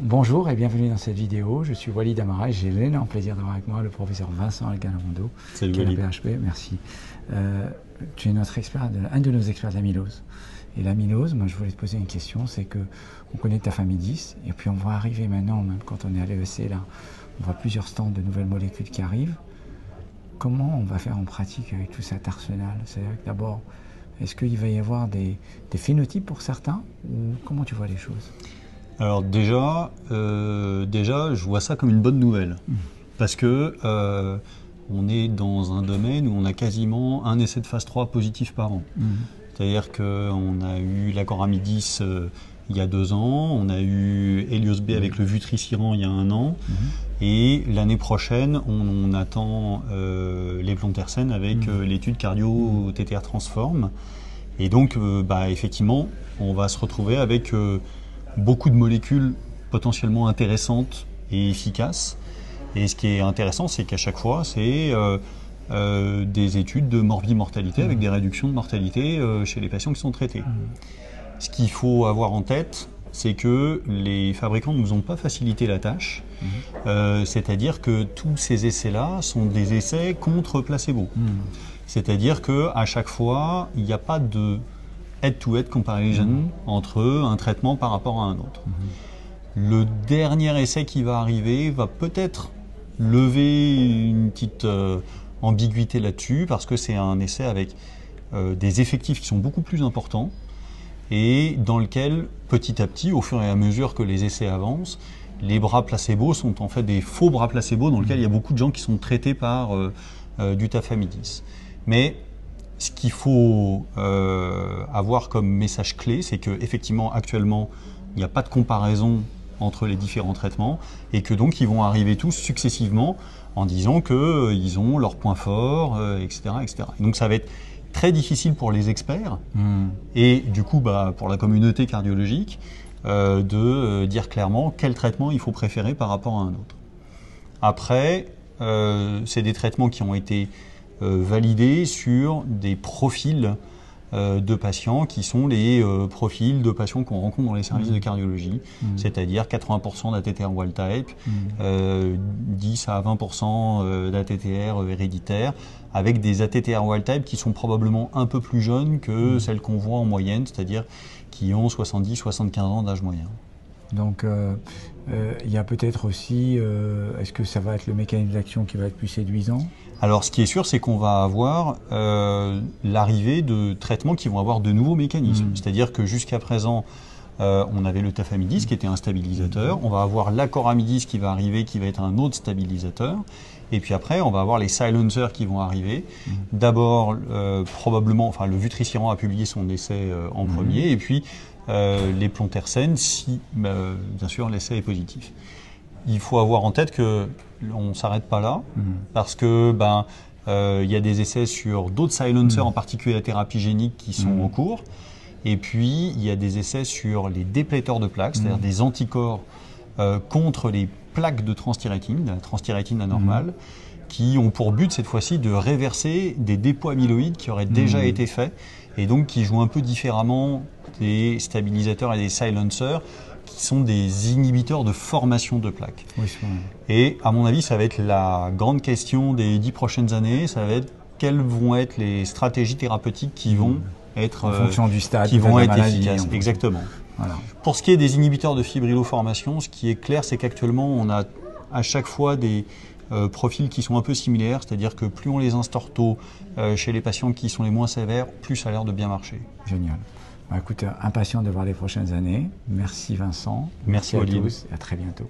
Bonjour et bienvenue dans cette vidéo. Je suis Walid Amara et j'ai l'énorme plaisir d'avoir avec moi le professeur Vincent Alganamondo. Salut qui est Walid. à PHP, merci. Tu es notre expert, un de nos experts de l'amylose. Et l'amylose, moi je voulais te poser une question, c'est que on connaît ta famille 10 et puis on va arriver maintenant, même quand on est à l'EEC, là, on voit plusieurs stands de nouvelles molécules qui arrivent. Comment on va faire en pratique avec tout cet arsenal? C'est-à-dire que d'abord, est-ce qu'il va y avoir des phénotypes pour certains ou comment tu vois les choses? Alors déjà, je vois ça comme une bonne nouvelle. Parce que on est dans un domaine où on a quasiment un essai de phase 3 positif par an. C'est-à-dire qu'on a eu l'acoramidis il y a 2 ans, on a eu Helios B avec le vutrisiran il y a 1 an, et l'année prochaine, on attend l'eplontersen avec l'étude cardio-TTR transform. Et donc, effectivement, on va se retrouver avec beaucoup de molécules potentiellement intéressantes et efficaces. Et ce qui est intéressant, c'est qu'à chaque fois, c'est des études de morbimortalité avec des réductions de mortalité chez les patients qui sont traités. Ce qu'il faut avoir en tête, c'est que les fabricants ne nous ont pas facilité la tâche. C'est-à-dire que tous ces essais-là sont des essais contre placebo. C'est-à-dire qu'à chaque fois, il n'y a pas de head-to-head comparison entre un traitement par rapport à un autre. Le dernier essai qui va arriver va peut-être lever une petite ambiguïté là-dessus, parce que c'est un essai avec des effectifs qui sont beaucoup plus importants et dans lequel, petit à petit, au fur et à mesure que les essais avancent, les bras placebo sont en fait des faux bras placebo dans lesquels il y a beaucoup de gens qui sont traités par du tafamidis. Mais ce qu'il faut avoir comme message clé, c'est qu'effectivement, actuellement, il n'y a pas de comparaison entre les différents traitements et que donc ils vont arriver tous successivement en disant qu'ils ont leurs points forts, etc., etc. Et donc ça va être très difficile pour les experts et du coup pour la communauté cardiologique de dire clairement quel traitement il faut préférer par rapport à un autre. Après, c'est des traitements qui ont été validés sur des profils de patients qui sont les profils de patients qu'on rencontre dans les services de cardiologie, c'est-à-dire 80% d'ATTR wild type, 10 à 20% d'ATTR héréditaire, avec des ATTR wild type qui sont probablement un peu plus jeunes que celles qu'on voit en moyenne, c'est-à-dire qui ont 70-75 ans d'âge moyen. Donc, il y a peut-être aussi, est-ce que ça va être le mécanisme d'action qui va être plus séduisant? Alors, ce qui est sûr, c'est qu'on va avoir l'arrivée de traitements qui vont avoir de nouveaux mécanismes. C'est-à-dire que jusqu'à présent, on avait le tafamidis qui était un stabilisateur. On va avoir l'acoramidis qui va arriver, qui va être un autre stabilisateur. Et puis après, on va avoir les silencers qui vont arriver. D'abord, probablement, enfin, le vutrisiran a publié son essai en premier. Et puis, l'eplontersen, si, bien sûr, l'essai est positif. Il faut avoir en tête que on ne s'arrête pas là, parce que y a des essais sur d'autres silencers, en particulier la thérapie génique, qui sont en cours. Et puis, il y a des essais sur les dépléteurs de plaques, c'est-à-dire des anticorps contre les plaques de transthyrétine, la transthyrétine anormale, qui ont pour but cette fois-ci de réverser des dépôts amyloïdes qui auraient déjà été faits, et donc qui jouent un peu différemment des stabilisateurs et des silencers, qui sont des inhibiteurs de formation de plaques. Oui, et à mon avis, ça va être la grande question des 10 prochaines années, ça va être quelles vont être les stratégies thérapeutiques qui vont être, en fonction du stade, qui vont de la être maladie, efficaces. Exactement. Voilà. Pour ce qui est des inhibiteurs de fibrilloformation, ce qui est clair, c'est qu'actuellement, on a à chaque fois des profils qui sont un peu similaires, c'est-à-dire que plus on les instaure tôt chez les patients qui sont les moins sévères, plus ça a l'air de bien marcher. Génial. Écoute, impatient de voir les prochaines années. Merci Vincent. Merci à Olivier. tous et à très bientôt.